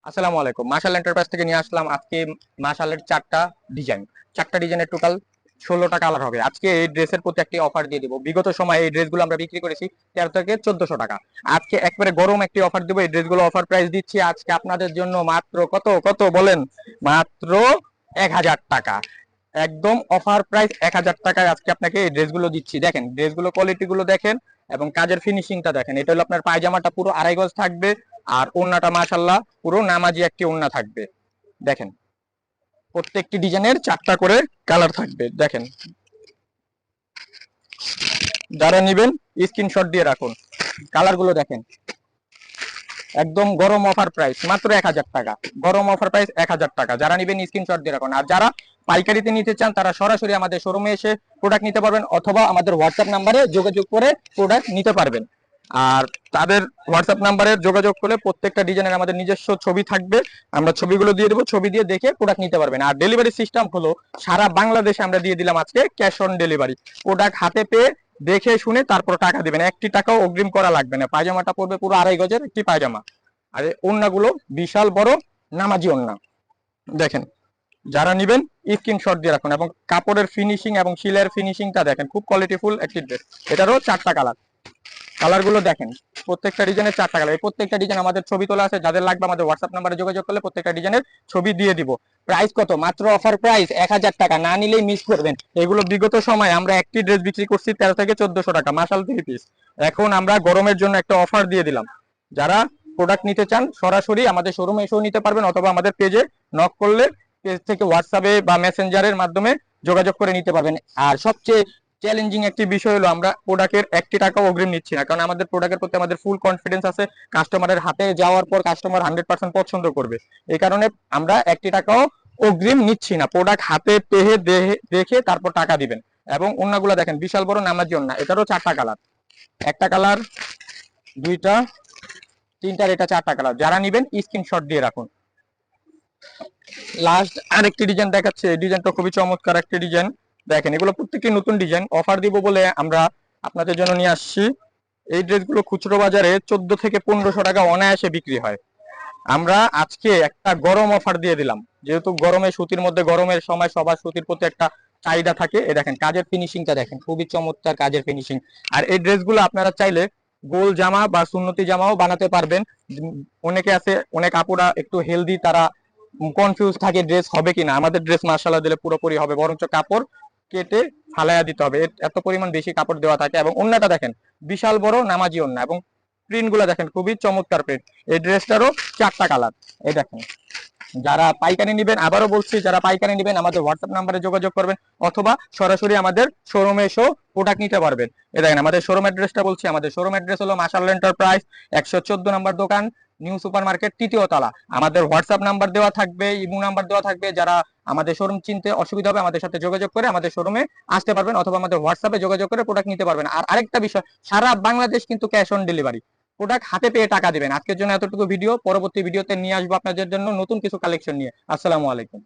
আসসালামু আলাইকুম। মাশাল এন্টারপ্রাইজ থেকে নিয়ে আসলাম আজকে মাশালের চারটা ডিজাইনের টোটাল 16টা কালার হবে। আজকে এই ড্রেসের প্রতি একটি অফার দিয়ে দিব। বিগত সময়ে এই ড্রেসগুলো আমরা বিক্রি করেছি 13 থেকে 1400 টাকা। আজকে একবারে গরম একটি অফার দিব। এই ড্রেসগুলো অফার প্রাইস দিচ্ছি আজকে আপনাদের জন্য মাত্র কত কত বলেন, মাত্র 1000 টাকা। একদম অফার প্রাইস 1000 টাকায় আজকে আপনাকে এই ড্রেসগুলো দিচ্ছি। দেখেন ড্রেসগুলো কোয়ালিটি গুলো দেখেন এবং কাজের ফিনিশিংটা দেখেন। এটা হলো আপনার পায়জামাটা পুরো আড়াই গজ থাকবে আর ওড়নাটা মাশাআল্লাহ পুরো নামাজি একটি ওড়না থাকবে। দেখেন প্রত্যেকটি ডিজাইনের 4টা করে কালার থাকবে। দেখেন যারা নেবেন স্ক্রিনশট দিয়ে রাখুন। কালার গুলো দেখেন একদম গরম অফার প্রাইস মাত্র 1000 টাকা। গরম অফার প্রাইস 1000 টাকা। যারা নেবেন স্ক্রিনশট দিয়ে রাখুন। আর যারা পাইকারিতে নিতে চান তারা সরাসরি আমাদের শোরুমে এসে প্রোডাক্ট নিতে পারবেন অথবা আমাদের হোয়াটসঅ্যাপ নাম্বারে যোগাযোগ করে প্রোডাক্ট নিতে পারবেন। আর তাদের হোয়াটসঅ্যাপ নাম্বারে যোগাযোগ করলে প্রত্যেকটা ডিজাইনের আমাদের নিজস্ব ছবি থাকবে। আমরা ছবিগুলো দিয়ে দেবো, ছবি দিয়ে দেখে প্রোডাক্ট নিতে পারবেন। আর ডেলিভারি সিস্টেম হলো সারা বাংলাদেশে আমরা দিয়ে দিলাম আজকে ক্যাশ অন ডেলিভারি। প্রোডাক্ট হাতে পেয়ে দেখে শুনে তারপর টাকা দিবেন। একটি টাকাও অগ্রিম করা লাগবে না। পায়জামাটা পড়বে পুরো আড়াই গজের একটি পায়জামা। আর ওড়নাগুলো বিশাল বড় নামাজি ওড়না। দেখেন যারা নেবেন স্ক্রিনশট দিয়ে রাখুন এবং কাপড়ের ফিনিশিং এবং শিলের ফিনিশিংটা দেখেন, খুব কোয়ালিটিফুল একটি ড্রেস। এটারও 4টা কালার। কালারগুলো দেখেন প্রত্যেকটা ডিজাইনের 4টা কালার। এই প্রত্যেকটা ডিজাইন আমাদের ছবি তোলা আছে, যাদের লাগবে আমাদের হোয়াটসঅ্যাপ নাম্বারে যোগাযোগ করলে প্রত্যেকটা ডিজাইনের ছবি দিয়ে দিব। প্রাইস কত? মাত্র অফার প্রাইস 1000 টাকা। না নিলেই মিস করবেন। এগুলো বিগত সময় আমরা একটি ড্রেস বিক্রি করছি 13 থেকে 1400 টাকা মাশাল 3 পিস। এখন আমরা গরমের জন্য একটা অফার দিয়ে দিলাম। যারা প্রোডাক্ট নিতে চান সরাসরি আমাদের শোরুমে এসেও নিতে পারবেন অথবা আমাদের পেজে নক করলে পেজ থেকে হোয়াটসঅ্যাপে বা মেসেঞ্জারের মাধ্যমে যোগাযোগ করে নিতে পারবেন। আর সবচেয়ে চ্যালেঞ্জিং একটি বিষয় হলো আমরা প্রোডাক্টের একটি টাকাও অগ্রিম নিচ্ছি না, কারণ আমাদের প্রোডাক্টের প্রতি আমাদের ফুল কনফিডেন্স আছে। কাস্টমারের হাতে যাওয়ার পর কাস্টমার 100% পছন্দ করবে। এই কারণে আমরা একটি টাকাও অগ্রিম নিচ্ছি না। প্রোডাক্ট হাতে পেয়ে দেখে তারপর টাকা দিবেন। এবং ওন্নাগুলো দেখেন বিশাল বড় নামাজি ওন্না। এটারও 4টা কালার। একটা কালার, দুইটা, তিনটার, এটা 4টা কালার। যারা নেবেন স্ক্রিনশট দিয়ে রাখুন। লাস্ট আরেকটি ডিজাইন দেখাচ্ছে। এই ডিজাইনটা খুবই চমৎকার একটি ডিজাইন। দেখেন এগুলো প্রত্যেকটি নতুন ডিজাইন। অফার দিব বলে আমরা আপনাদের জন্য নিয়ে আসছি। এই ড্রেসগুলো খুচরো বাজারে 14 থেকে 1500 টাকা অনায়াসে বিক্রি হয়। আমরা আজকে একটা গরম অফার দিয়ে দিলাম। যেহেতু গরমে সুতির মধ্যে গরমের সময় সবার সুতির প্রতি একটা চাহিদা থাকে। এই দেখেন কাজের ফিনিশিংটা দেখেন, খুবই চমৎকার কাজের ফিনিশিং। আর এই ড্রেসগুলো আপনারা চাইলে গোল জামা বা সুন্নতি জামাও বানাতে পারবেন। অনেকে আছে, অনেক আপুরা একটু হেলদি, তারা কনফিউজ থাকে ড্রেস হবে কিনা। আমাদের ড্রেস মাশাআল্লাহ দিলে পুরোপুরি হবে, বরঞ্চ কাপড় কেটে ফালাইয়া দিতে হবে, এত পরিমাণ বেশি কাপড় দেওয়া থাকে। এবং ওন্নাটা দেখেন বিশাল বড় নামাজি ওন্না এবং প্রিন্ট গুলা দেখেন খুবই চমৎকার প্রিন্ট। এই ড্রেসটারও 4টা কালার। এই দেখেন যারা পাইকারি নেবেন, আবারও বলছি, যারা পাইকারি নেবেন আমাদের হোয়াটসঅ্যাপ নাম্বারে যোগাযোগ করবেন অথবা সরাসরি আমাদের শোরুমে এসেও প্রোডাক্ট নিতে পারবেন। এই দেখেন আমাদের শোরুম অ্যাড্রেসটা বলছি। আমাদের শোরুম অ্যাড্রেস হলো মাশাল এন্টারপ্রাইজ, 114 নম্বর দোকান, নিউ সুপার মার্কেট, 3য় তলা। আমাদের হোয়াটসঅ্যাপ নাম্বার দেওয়া থাকবে, ইমো নাম্বার দেওয়া থাকবে। যারা আমাদের শোরুম চিনতে অসুবিধা হবে আমাদের সাথে যোগাযোগ করে আমাদের শোরুমে আসতে পারবেন অথবা আমাদের হোয়াটসঅ্যাপে যোগাযোগ করে প্রোডাক্ট নিতে পারবেন। আর আরেকটা বিষয়, সারা বাংলাদেশ কিন্তু ক্যাশ অন ডেলিভারি। প্রোডাক্ট হাতে পেয়ে টাকা দিবেন। আজকের জন্য এতটুকু ভিডিও। পরবর্তী ভিডিওতে নিয়ে আসবো আপনাদের জন্য নতুন কিছু কালেকশন নিয়ে। আসসালামু আলাইকুম।